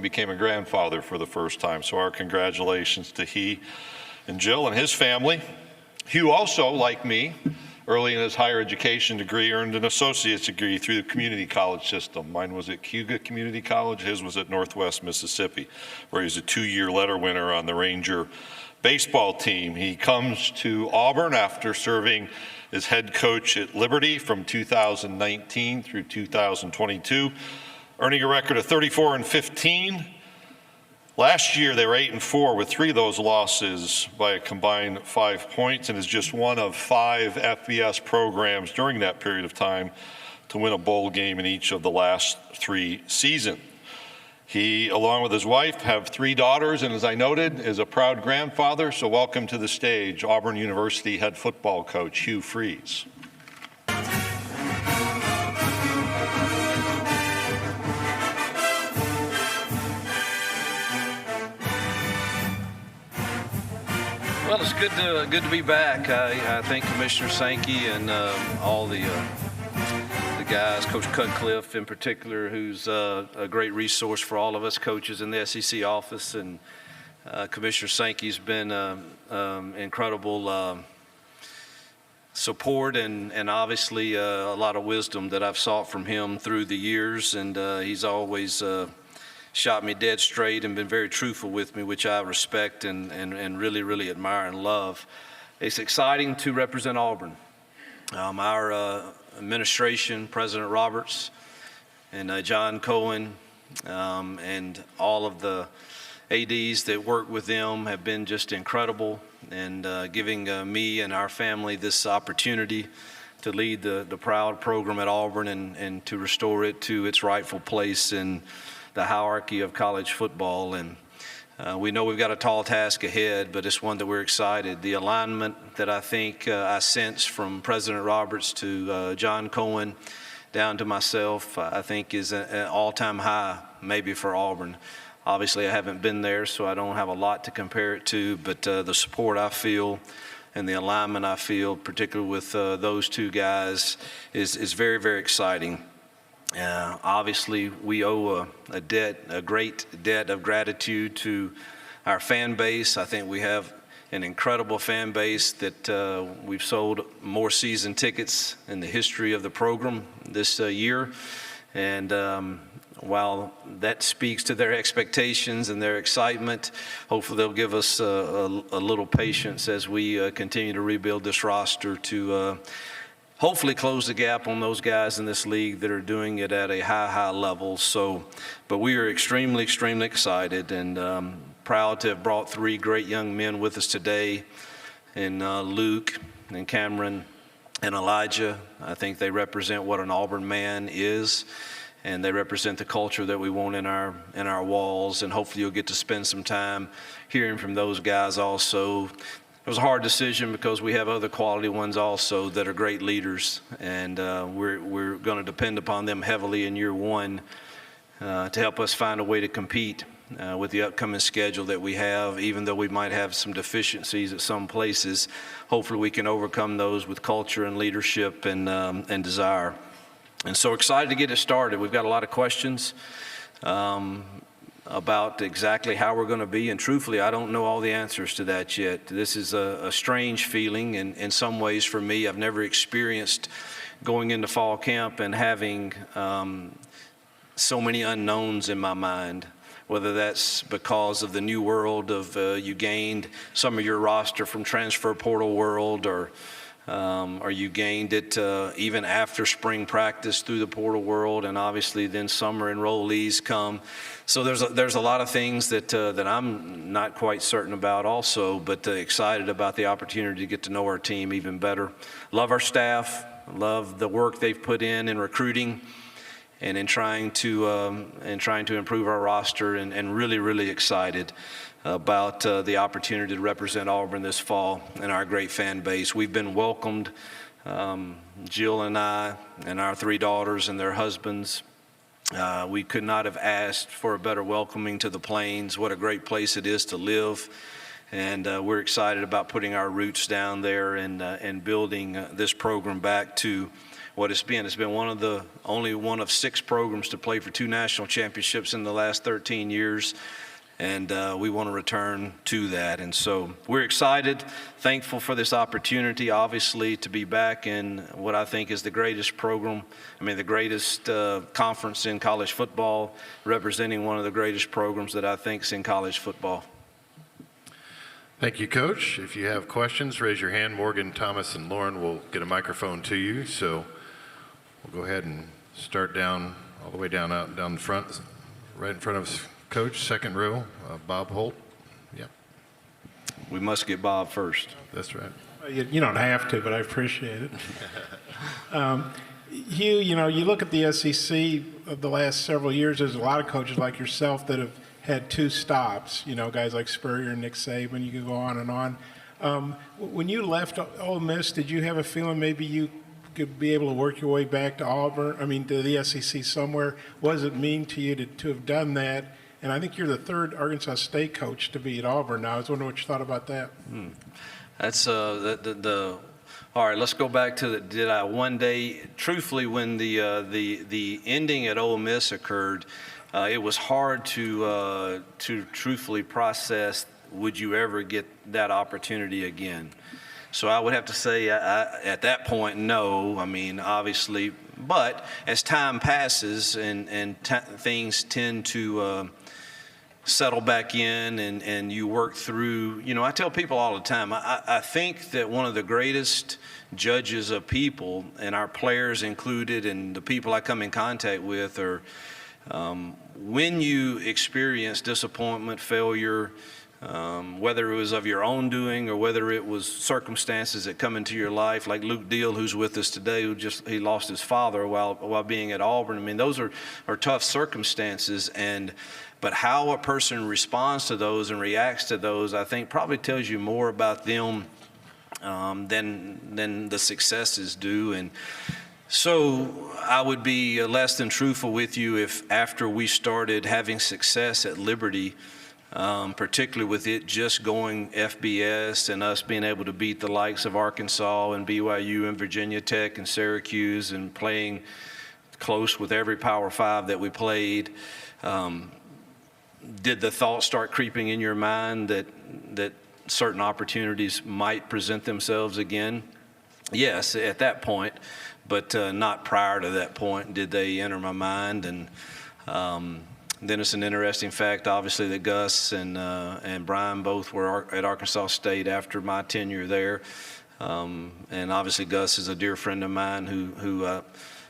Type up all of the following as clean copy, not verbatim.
became a grandfather for the first time. So our congratulations to he and Jill and his family. Hugh also, like me, early in his higher education degree, earned an associate's degree through the community college system. Mine was at Cuga Community College. His was at Northwest Mississippi, where he's a 2-year letter winner on the Ranger baseball team. He comes to Auburn after serving as head coach at Liberty from 2019 through 2022, earning a record of 34-15. Last year, they were 8-4 with 3 of those losses by a combined 5 points, and is just one of 5 FBS programs during that period of time to win a bowl game in each of the last 3 seasons. He, along with his wife, have 3 daughters, and as I noted, is a proud grandfather. So welcome to the stage, Auburn University head football coach, Hugh Freeze. Well, it's good to be back. I thank Commissioner Sankey and all the guys, Coach Cutcliffe in particular, who's a great resource for all of us coaches in the SEC office, and Commissioner Sankey's been incredible support and obviously a lot of wisdom that I've sought from him through the years, and he's always shot me dead straight and been very truthful with me, which I respect and really, really admire and love. It's exciting to represent Auburn. Our administration, President Roberts and John Cohen, and all of the ADs that work with them have been just incredible, and giving me and our family this opportunity to lead the proud program at Auburn and to restore it to its rightful place in the hierarchy of college football. And we know we've got a tall task ahead, but it's one that we're excited. The alignment that I think I sense from President Roberts to John Cohen down to myself, I think is an all-time high maybe for Auburn. Obviously, I haven't been there, so I don't have a lot to compare it to, but the support I feel and the alignment I feel, particularly with those 2 guys, is very, very exciting. Obviously, we owe a great debt of gratitude to our fan base. I think we have an incredible fan base that we've sold more season tickets in the history of the program this year. And while that speaks to their expectations and their excitement, hopefully they'll give us a little patience as we continue to rebuild this roster to hopefully close the gap on those guys in this league that are doing it at a high level. So, but we are extremely, extremely excited and proud to have brought 3 great young men with us today, in Luke and Cameron and Elijah. I think they represent what an Auburn man is, and they represent the culture that we want in our walls, and hopefully you'll get to spend some time hearing from those guys also. It was a hard decision because we have other quality ones also that are great leaders, and we're going to depend upon them heavily in year 1 to help us find a way to compete with the upcoming schedule that we have. Even though we might have some deficiencies at some places, hopefully we can overcome those with culture and leadership and desire. And so excited to get it started. We've got a lot of questions about exactly how we're going to be, and truthfully, I don't know all the answers to that yet. This is a strange feeling in some ways for me. I've never experienced going into fall camp and having so many unknowns in my mind, whether that's because of the new world of you gained some of your roster from transfer portal world, or you gained it even after spring practice through the portal world, and obviously then summer enrollees come. So there's a lot of things that I'm not quite certain about also, but excited about the opportunity to get to know our team even better. Love our staff, love the work they've put in recruiting and in trying to improve our roster, and really, really excited about the opportunity to represent Auburn this fall and our great fan base. We've been welcomed, Jill and I and our 3 daughters and their husbands. We could not have asked for a better welcoming to the Plains. What a great place it is to live. And we're excited about putting our roots down there and building this program back to what it's been. It's been only one of 6 programs to play for 2 national championships in the last 13 years. And we want to return to that. And so we're excited, thankful for this opportunity, obviously, to be back in what I think is the greatest program, the greatest conference in college football, representing one of the greatest programs that I think is in college football. Thank you, Coach. If you have questions, raise your hand. Morgan, Thomas, and Lauren will get a microphone to you. So we'll go ahead and start down, all the way down the front, right in front of us. Coach, second row, Bob Holt. Yeah. We must get Bob first. That's right. You don't have to, but I appreciate it. Hugh, you look at the SEC of the last several years, there's a lot of coaches like yourself that have had 2 stops, guys like Spurrier and Nick Saban, you could go on and on. When you left Ole Miss, did you have a feeling maybe you could be able to work your way back to Auburn, to the SEC somewhere? What does it mean to you to have done that? And I think you're the 3rd Arkansas State coach to be at Auburn now. I was wondering what you thought about that. That's all right, let's go back to did I one day, truthfully, when the ending at Ole Miss occurred, it was hard to truthfully process, would you ever get that opportunity again? So I would have to say at that point, no. Obviously, but as time passes and things tend to settle back in and you work through, I tell people all the time, I think that one of the greatest judges of people, and our players included, and the people I come in contact with, are when you experience disappointment, failure, whether it was of your own doing or whether it was circumstances that come into your life, like Luke Deal, who's with us today, he lost his father while being at Auburn. Those are tough circumstances, but how a person responds to those and reacts to those, I think, probably tells you more about them than the successes do. And so I would be less than truthful with you if after we started having success at Liberty, particularly with it just going FBS and us being able to beat the likes of Arkansas and BYU and Virginia Tech and Syracuse and playing close with every Power 5 that we played, did the thought start creeping in your mind that certain opportunities might present themselves again? Yes, at that point, but not prior to that point did they enter my mind. And then it's an interesting fact, obviously, that Gus and Brian both were at Arkansas State after my tenure there. And obviously Gus is a dear friend of mine who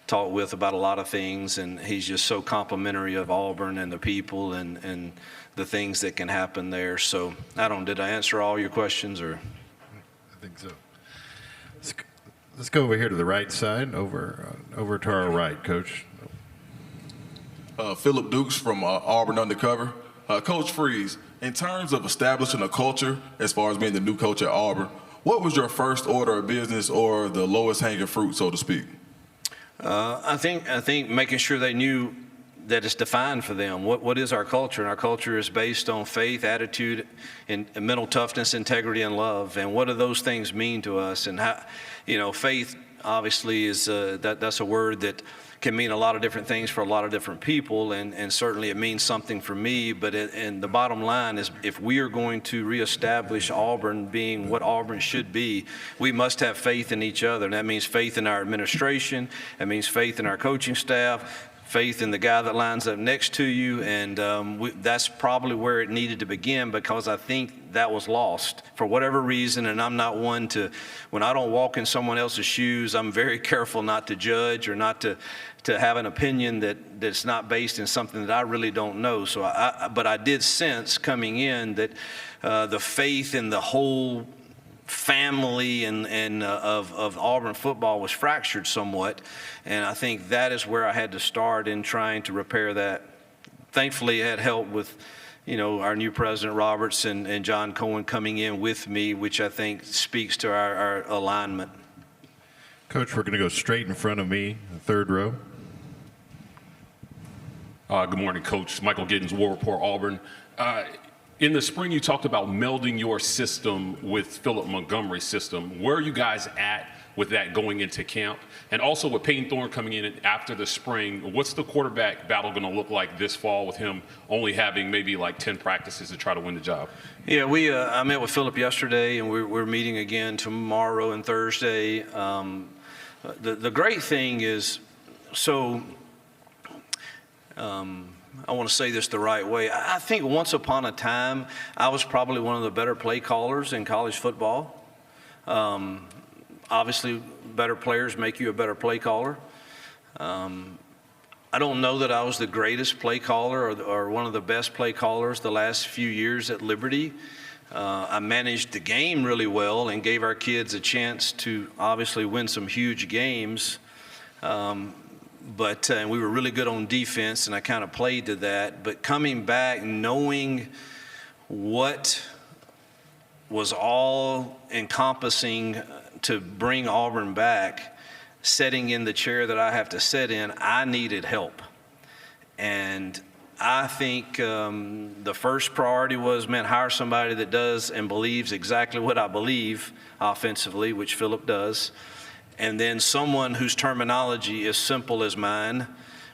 talk with about a lot of things, and he's just so complimentary of Auburn and the people and the things that can happen there. So did I answer all your questions? Or I think so. Let's go over here to the right side, over to our right, Coach. Philip Dukes from Auburn Undercover. Coach Freeze, in terms of establishing a culture, as far as being the new coach at Auburn, what was your first order of business or the lowest hanging fruit, so to speak? I think making sure they knew that it's defined for them. What is our culture? And our culture is based on faith, attitude, and mental toughness, integrity, and love. And what do those things mean to us? And how, faith obviously is that's a word that can mean a lot of different things for a lot of different people, and certainly it means something for me. But and the bottom line is, if we are going to reestablish Auburn being what Auburn should be, we must have faith in each other. And that means faith in our administration. That means faith in our coaching staff. Faith in the guy that lines up next to you, and that's probably where it needed to begin, because I think that was lost for whatever reason. And I'm not one to, when I don't walk in someone else's shoes, I'm very careful not to judge or not to have an opinion that's not based in something that I really don't know. So but I did sense coming in that the faith in the whole family and of Auburn football was fractured somewhat, and I think that is where I had to start in trying to repair that. Thankfully, I had help with, our new president Roberts and John Cohen coming in with me, which I think speaks to our alignment. Coach, we're going to go straight in front of me, the third row. Good morning, Coach. Michael Giddens, War Report, Auburn. In the spring, you talked about melding your system with Philip Montgomery's system. Where are you guys at with that going into camp? And also with Peyton Thorne coming in after the spring, what's the quarterback battle going to look like this fall with him only having maybe like 10 practices to try to win the job? Yeah, I met with Philip yesterday, and we're meeting again tomorrow and Thursday. The great thing is, I want to say this the right way. I think once upon a time, I was probably one of the better play callers in college football. Obviously, better players make you a better play caller. I don't know that I was the greatest play caller or one of the best play callers the last few years at Liberty. I managed the game really well and gave our kids a chance to obviously win some huge games. But we were really good on defense, and I kind of played to that. But coming back, knowing what was all encompassing to bring Auburn back, sitting in the chair that I have to sit in, I needed help. And I think the first priority was, man, hire somebody that does and believes exactly what I believe offensively, which Philip does. And then someone whose terminology is simple as mine,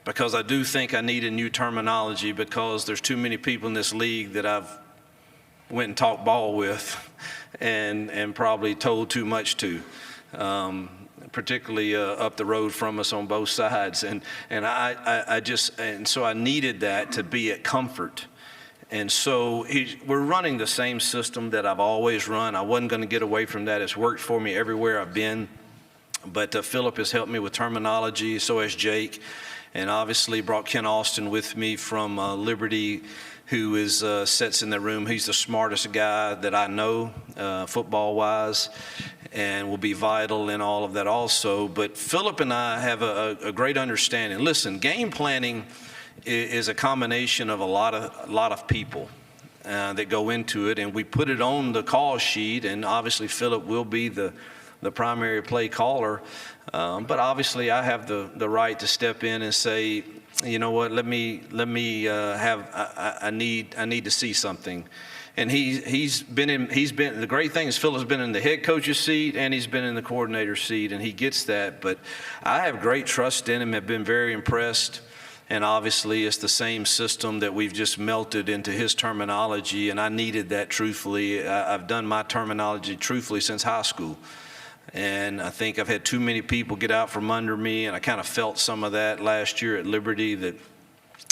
because I do think I need a new terminology, because there's too many people in this league that I've went and talked ball with and probably told too much to, particularly up the road from us on both sides. And so I needed that to be at comfort. And so we're running the same system that I've always run. I wasn't going to get away from that. It's worked for me everywhere I've been. But Philip has helped me with terminology, so has Jake, and obviously brought Ken Austin with me from Liberty, who sits in the room. He's the smartest guy that I know, football-wise, and will be vital in all of that also. But Philip and I have a great understanding. Listen, game planning is a combination of a lot of people that go into it, and we put it on the call sheet, and obviously Philip will be the primary play caller, but obviously I have the right to step in and say, you know what, I need to see something. And the great thing is Philip's been in the head coach's seat and he's been in the coordinator seat, and he gets that. But I have great trust in him, have been very impressed. And obviously it's the same system that we've just melted into his terminology, and I needed that truthfully. I've done my terminology truthfully since high school. And I think I've had too many people get out from under me, and I kind of felt some of that last year at Liberty.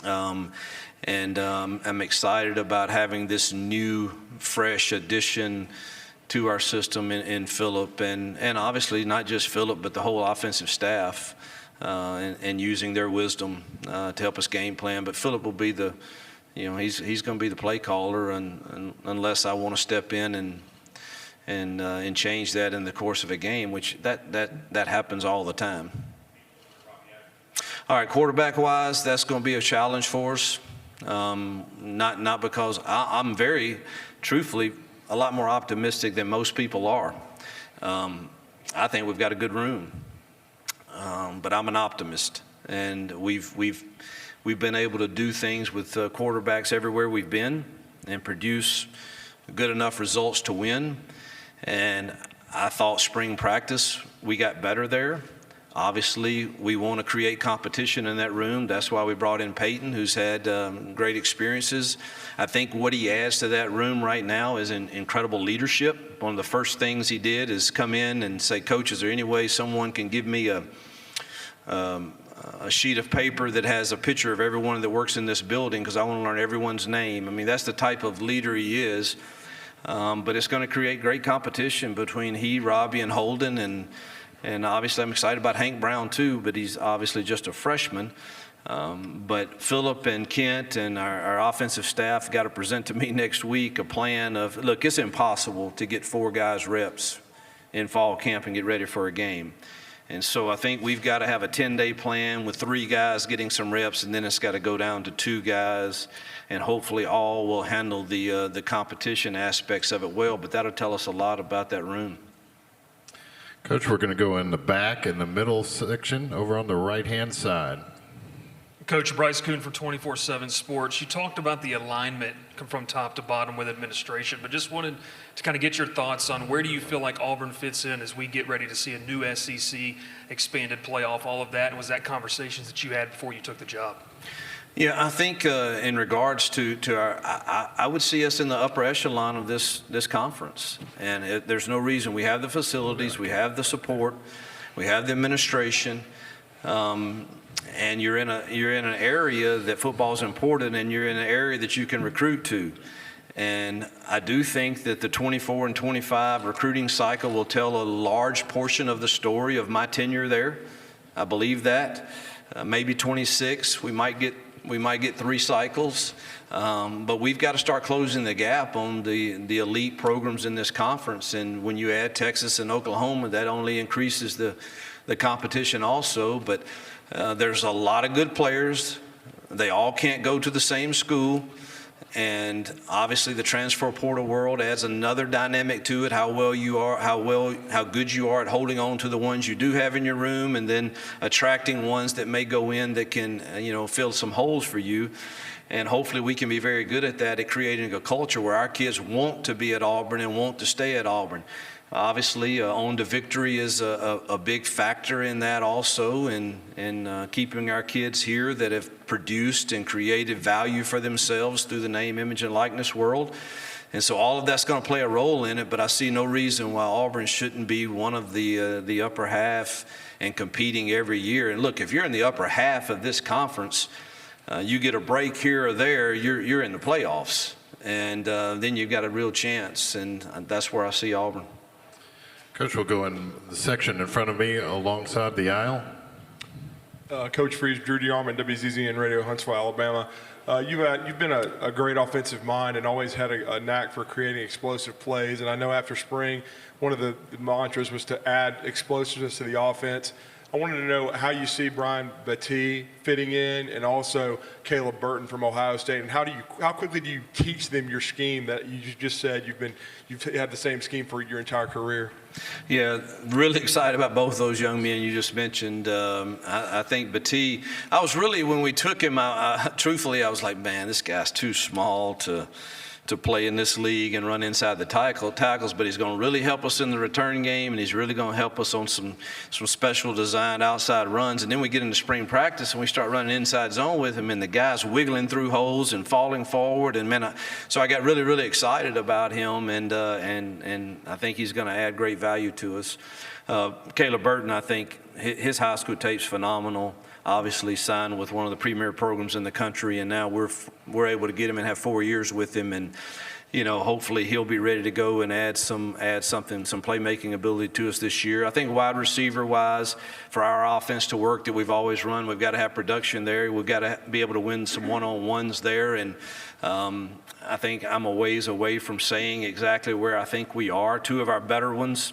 I'm excited about having this new, fresh addition to our system in Philip, and obviously not just Philip, but the whole offensive staff, and using their wisdom to help us game plan. But Philip will be he's going to be the play caller, and unless I want to step in and change that in the course of a game, which that happens all the time. All right, quarterback-wise, that's going to be a challenge for us. Not because I'm very, truthfully, a lot more optimistic than most people are. I think we've got a good room, but I'm an optimist, and we've been able to do things with quarterbacks everywhere we've been and produce good enough results to win. And I thought spring practice, we got better there. Obviously, we want to create competition in that room. That's why we brought in Peyton, who's had great experiences. I think what he adds to that room right now is incredible leadership. One of the first things he did is come in and say, Coach, is there any way someone can give me a sheet of paper that has a picture of everyone that works in this building, because I want to learn everyone's name. I mean, that's the type of leader he is. But it's going to create great competition between he, Robbie, and Holden, and obviously I'm excited about Hank Brown too, but he's obviously just a freshman. But Philip and Kent and our offensive staff got to present to me next week a plan of, look, it's impossible to get 4 guys reps in fall camp and get ready for a game. And so I think we've got to have a 10-day plan with 3 guys getting some reps, and then it's got to go down to 2 guys, and hopefully all will handle the competition aspects of it well. But that'll tell us a lot about that room. Coach, we're going to go in the back in the middle section over on the right-hand side. Coach Bryce Kuhn for 24/7 Sports. You talked about the alignment from top to bottom with administration, but just wanted to kind of get your thoughts on where do you feel like Auburn fits in as we get ready to see a new SEC, expanded playoff, all of that, and was that conversations that you had before you took the job? Yeah, I think in regards to our, I would see us in the upper echelon of this conference, and there's no reason. We have the facilities, we have the support, we have the administration. And you're in an area that football is important, and you're in an area that you can recruit to. And I do think that the 24 and 25 recruiting cycle will tell a large portion of the story of my tenure there. I believe that. Maybe 26, we might get 3 cycles, but we've got to start closing the gap on the elite programs in this conference. And when you add Texas and Oklahoma, that only increases the competition also. But there's a lot of good players. They all can't go to the same school. And obviously the transfer portal world adds another dynamic to it, how good you are at holding on to the ones you do have in your room, and then attracting ones that may go in that can, fill some holes for you. And hopefully we can be very good at that, at creating a culture where our kids want to be at Auburn and want to stay at Auburn. Obviously, on to victory is a big factor in that also, in keeping our kids here that have produced and created value for themselves through the name, image, and likeness world. And so all of that's going to play a role in it, but I see no reason why Auburn shouldn't be one of the upper half and competing every year. And look, if you're in the upper half of this conference, you get a break here or there, you're in the playoffs. And then you've got a real chance, and that's where I see Auburn. Coach, we'll go in the section in front of me alongside the aisle. Coach Freeze, Drew DeArmond, WZZN Radio, Huntsville, Alabama. You've been a great offensive mind and always had a knack for creating explosive plays. And I know after spring, one of the mantras was to add explosiveness to the offense. I wanted to know how you see Brian Battie fitting in, and also Caleb Burton from Ohio State, and how quickly do you teach them your scheme that you just said you've had the same scheme for your entire career? Yeah, really excited about both those young men you just mentioned. I think Battie, when we took him, truthfully, I was like, man, this guy's too small to play in this league and run inside the tackles, but he's going to really help us in the return game, and he's really going to help us on some special designed outside runs. And then we get into spring practice and we start running inside zone with him, and the guy's wiggling through holes and falling forward. And so I got really, really excited about him, and I think he's going to add great value to us. Caleb Burton, I think his high school tape's phenomenal. Obviously signed with one of the premier programs in the country, and now we're able to get him and have 4 years with him, and hopefully he'll be ready to go and add some playmaking ability to us this year. I think wide receiver wise, for our offense to work that we've always run, we've got to have production there. We've got to be able to win some one-on-ones there, and I think I'm a ways away from saying exactly where I think we are. 2 of our better ones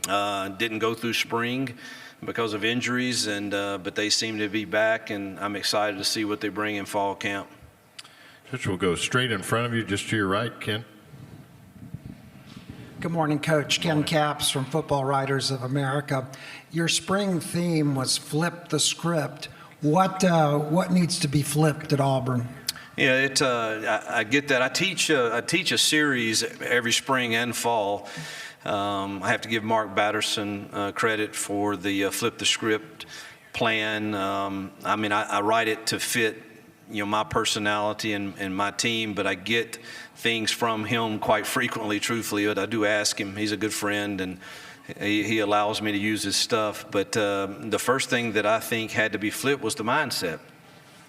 didn't go through spring because of injuries, but they seem to be back, and I'm excited to see what they bring in fall camp. Coach, we'll go straight in front of you, just to your right, Ken. Good morning, Coach. Ken Capps from Football Writers of America. Your spring theme was flip the script. What needs to be flipped at Auburn? Yeah, I get that. I teach a series every spring and fall. I have to give Mark Batterson credit for the flip the script plan. I write it to fit my personality and my team, but I get things from him quite frequently, truthfully. But I do ask him. He's a good friend, and he allows me to use his stuff. But the first thing that I think had to be flipped was the mindset,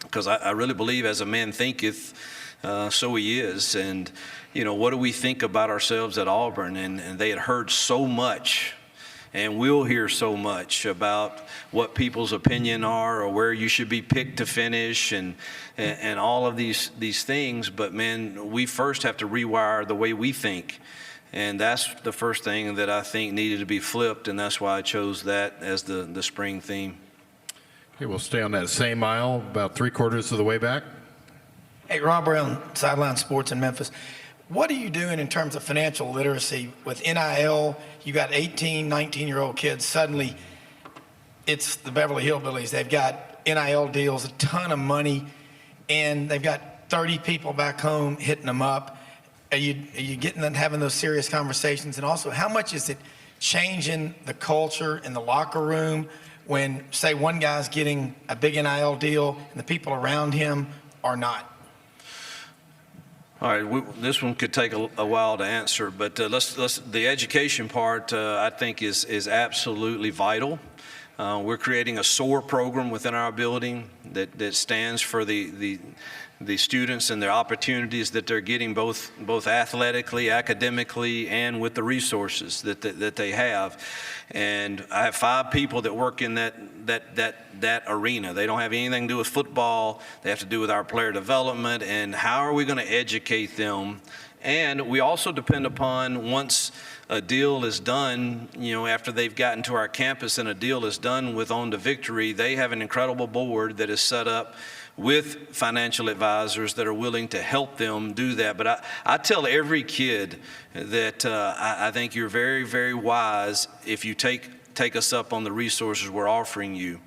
because I really believe as a man thinketh, so he is. And what do we think about ourselves at Auburn? And they had heard so much, and we'll hear so much about what people's opinion are, or where you should be picked to finish, and all of these things. But man, we first have to rewire the way we think, and that's the first thing that I think needed to be flipped, and that's why I chose that as the spring theme. Okay, we'll stay on that same aisle about 3/4 of the way back. Hey, Rob Brown, Sideline Sports in Memphis. What are you doing in terms of financial literacy with NIL? You got 18, 19-year-old kids. Suddenly, it's the Beverly Hillbillies. They've got NIL deals, a ton of money, and they've got 30 people back home hitting them up. Are you getting and having those serious conversations? And also, how much is it changing the culture in the locker room when, say, one guy's getting a big NIL deal and the people around him are not? All right, this one could take a while to answer, but the education part I think is absolutely vital. We're creating a SOAR program within our building that stands for the students and their opportunities that they're getting both athletically, academically, and with the resources that they have. And I have 5 people that work in that arena. They don't have anything to do with football. They have to do with our player development and how are we going to educate them. And we also depend upon, once a deal is done, after they've gotten to our campus and a deal is done with On to Victory, they have an incredible board that is set up with financial advisors that are willing to help them do that. But I tell every kid that I think you're very, very wise if you take us up on the resources we're offering you.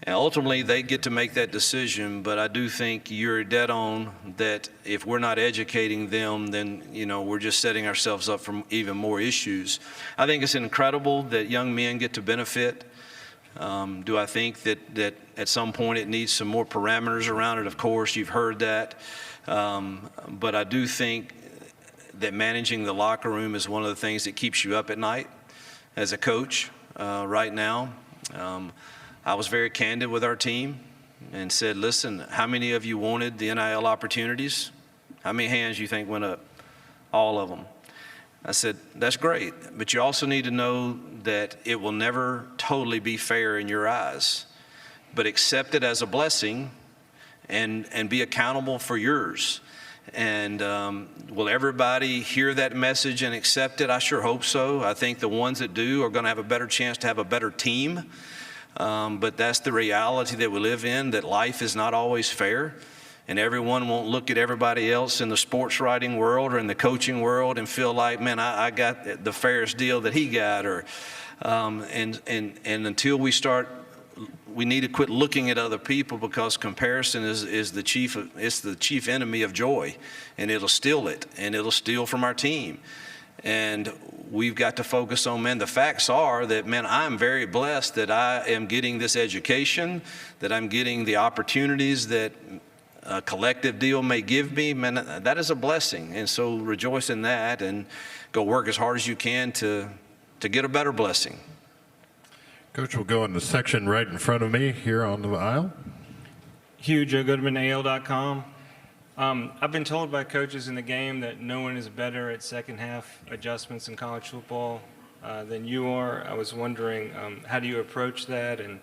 And ultimately, they get to make that decision, but I do think you're dead on that if we're not educating them, then, we're just setting ourselves up for even more issues. I think it's incredible that young men get to benefit. Do I think that at some point it needs some more parameters around it? Of course, you've heard that. But I do think that managing the locker room is one of the things that keeps you up at night as a coach right now. I was very candid with our team and said, listen, how many of you wanted the NIL opportunities? How many hands you think went up? All of them. I said, that's great, but you also need to know that it will never totally be fair in your eyes, but accept it as a blessing and be accountable for yours. And will everybody hear that message and accept it? I sure hope so. I think the ones that do are going to have a better chance to have a better team. But that's the reality that we live in, that life is not always fair. And everyone won't look at everybody else in the sports writing world or in the coaching world and feel like, man, I got the fairest deal that he got. Or and until we start, we need to quit looking at other people, because comparison is the chief enemy of joy, and it'll steal it, and it'll steal from our team. And we've got to focus on, man, the facts are that, man, I'm very blessed that I am getting this education, that I'm getting the opportunities that a collective deal may give me. Man, that is a blessing. And so rejoice in that and go work as hard as you can to get a better blessing. Coach, we'll go in the section right in front of me here on the aisle. Hugh, Joe Goodman, AL.com. I've been told by coaches in the game that no one is better at second half adjustments in college football than you are. I was wondering, how do you approach that, and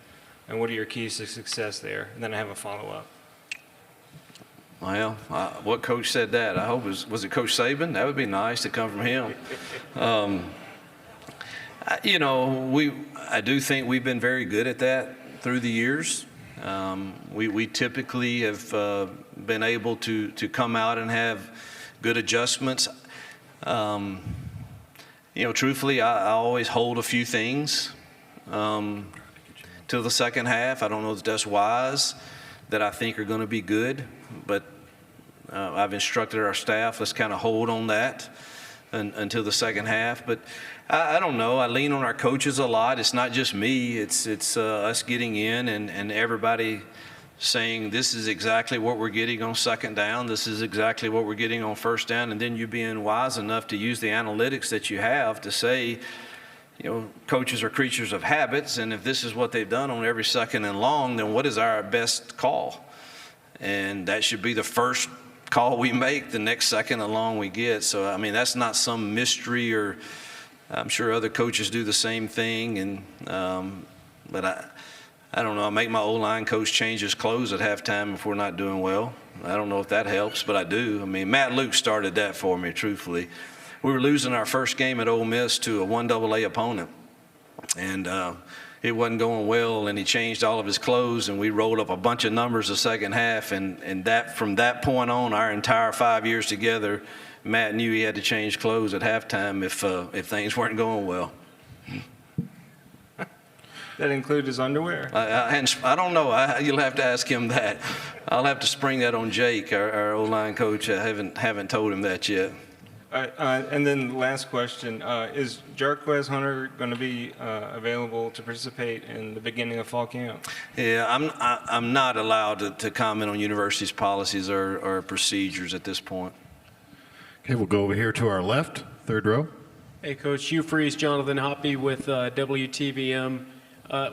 what are your keys to success there? And then I have a follow-up. Well, what coach said that? I hope was it Coach Saban? That would be nice to come from him. I do think we've been very good at that through the years. We typically have been able to come out and have good adjustments. Truthfully, I always hold a few things till the second half. I don't know if that's wise, that I think are going to be good, but I've instructed our staff, let's kind of hold on that until the second half. But I don't know. I lean on our coaches a lot. It's not just me. It's us getting in and everybody saying this is exactly what we're getting on second down. This is exactly what we're getting on first down. And then you being wise enough to use the analytics that you have to say, coaches are creatures of habits. And if this is what they've done on every second and long, then what is our best call? And that should be the first call we make, the next second and long we get. So, I mean, that's not some mystery, or I'm sure other coaches do the same thing. And but I don't know. I make my O-line coach change his clothes at halftime if we're not doing well. I don't know if that helps, but I do. I mean, Matt Luke started that for me, truthfully. We were losing our first game at Ole Miss to a 1AA opponent, and it wasn't going well, and he changed all of his clothes, and we rolled up a bunch of numbers the second half, and that from that point on, our entire 5 years together, Matt knew he had to change clothes at halftime if things weren't going well. that include his underwear? I don't know. You'll have to ask him that. I'll have to spring that on Jake, our O-line coach. I haven't told him that yet. And then the last question, is Jarquez Hunter going to be available to participate in the beginning of fall camp? Yeah, I'm not allowed to comment on universities' policies or procedures at this point. Okay, we'll go over here to our left, third row. Hey, Coach. Hugh Freeze, Jonathan Hoppy with WTVM.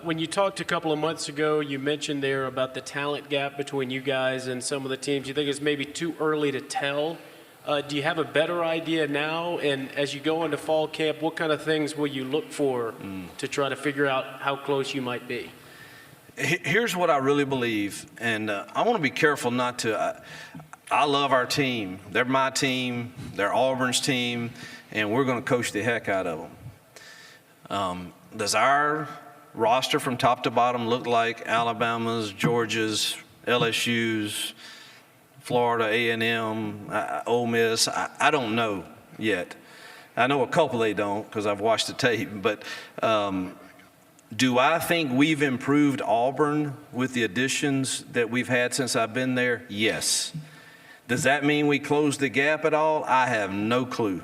When you talked a couple of months ago, you mentioned there about the talent gap between you guys and some of the teams. You think it's maybe too early to tell? Do you have a better idea now? And as you go into fall camp, what kind of things will you look for to try to figure out how close you might be? Here's what I really believe, and I want to be careful not to. I love our team. They're my team. They're Auburn's team, and we're going to coach the heck out of them. Does our roster from top to bottom look like Alabama's, Georgia's, LSU's, Florida A&M, Ole Miss? I don't know yet. I know a couple they don't because I've watched the tape. But do I think we've improved Auburn with the additions that we've had since I've been there? Yes. Does that mean we closed the gap at all? I have no clue.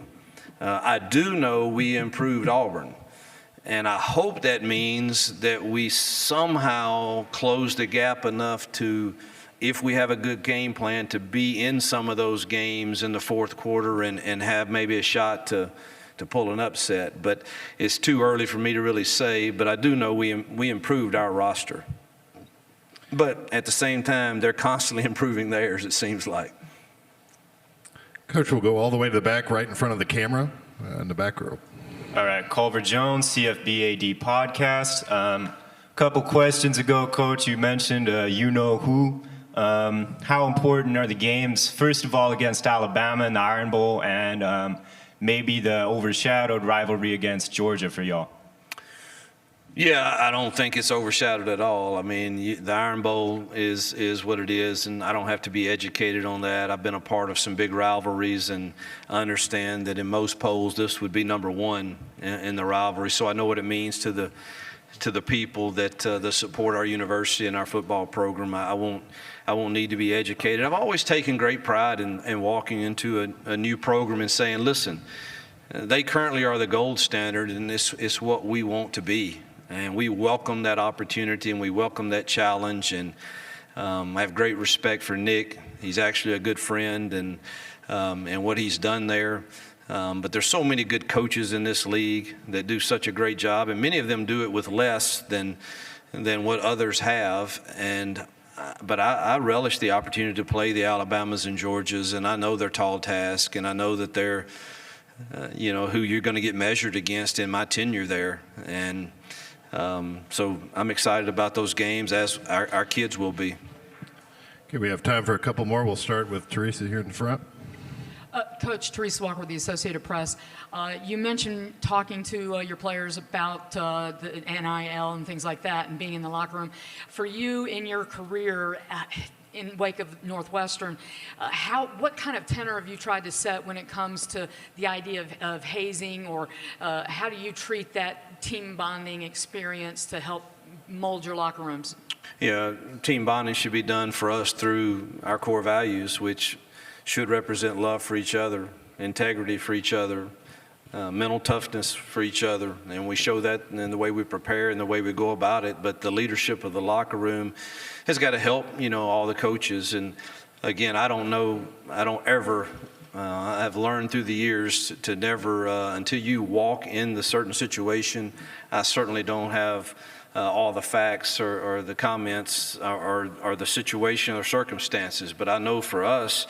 I do know we improved Auburn. And I hope that means that we somehow close the gap enough to, if we have a good game plan, to be in some of those games in the fourth quarter and have maybe a shot to pull an upset. But it's too early for me to really say, but I do know we improved our roster. But at the same time, they're constantly improving theirs, it seems like. Coach, we'll go all the way to the back, right in front of the camera, in the back row. All right, Culver Jones, CFBAD podcast. Couple questions ago, Coach, you mentioned you know who. How important are the games, first of all, against Alabama in the Iron Bowl, and maybe the overshadowed rivalry against Georgia for y'all? Yeah, I don't think it's overshadowed at all. I mean, the Iron Bowl is what it is, and I don't have to be educated on that. I've been a part of some big rivalries, and I understand that in most polls this would be number one in the rivalry. So I know what it means to the people that support our university and our football program. I won't need to be educated. I've always taken great pride in walking into a new program and saying, listen, they currently are the gold standard, and it's what we want to be. And we welcome that opportunity, and we welcome that challenge. And I have great respect for Nick. He's actually a good friend, and what he's done there. But there's so many good coaches in this league that do such a great job, and many of them do it with less than what others have. But I relish the opportunity to play the Alabamas and Georgias, and I know they're tall task, and I know that they're, who you're going to get measured against in my tenure there. And so I'm excited about those games, as our kids will be. Okay, we have time for a couple more. We'll start with Teresa here in the front. Coach, Teresa Walker with the Associated Press. You mentioned talking to your players about the NIL and things like that and being in the locker room. For you in your career in wake of Northwestern, what kind of tenor have you tried to set when it comes to the idea of hazing, or how do you treat that team bonding experience to help mold your locker rooms? Yeah, team bonding should be done for us through our core values, which should represent love for each other, integrity for each other, mental toughness for each other, and we show that in the way we prepare and the way we go about it. But the leadership of the locker room has got to help, all the coaches. And again, I've learned through the years to never, until you walk in the certain situation, I certainly don't have all the facts or the comments or the situation or circumstances. But I know for us,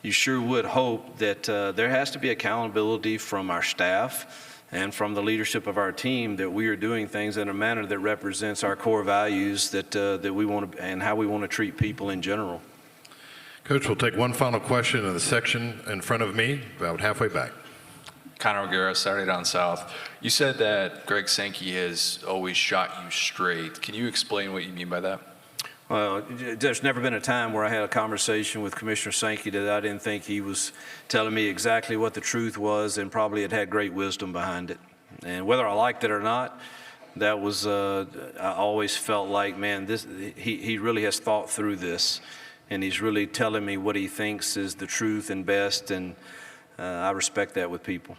you sure would hope that there has to be accountability from our staff and from the leadership of our team, that we are doing things in a manner that represents our core values that we want to, and how we want to treat people in general. Coach, we'll take one final question in the section in front of me, about halfway back. Connor O'Gara, Saturday Down South. You said that Greg Sankey has always shot you straight. Can you explain what you mean by that? Well, there's never been a time where I had a conversation with Commissioner Sankey that I didn't think he was telling me exactly what the truth was, and probably it had great wisdom behind it. And whether I liked it or not, that was, I always felt like, man, he really has thought through this, and he's really telling me what he thinks is the truth and best, and I respect that with people.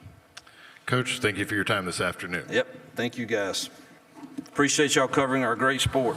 Coach, thank you for your time this afternoon. Yep, thank you guys. Appreciate y'all covering our great sport.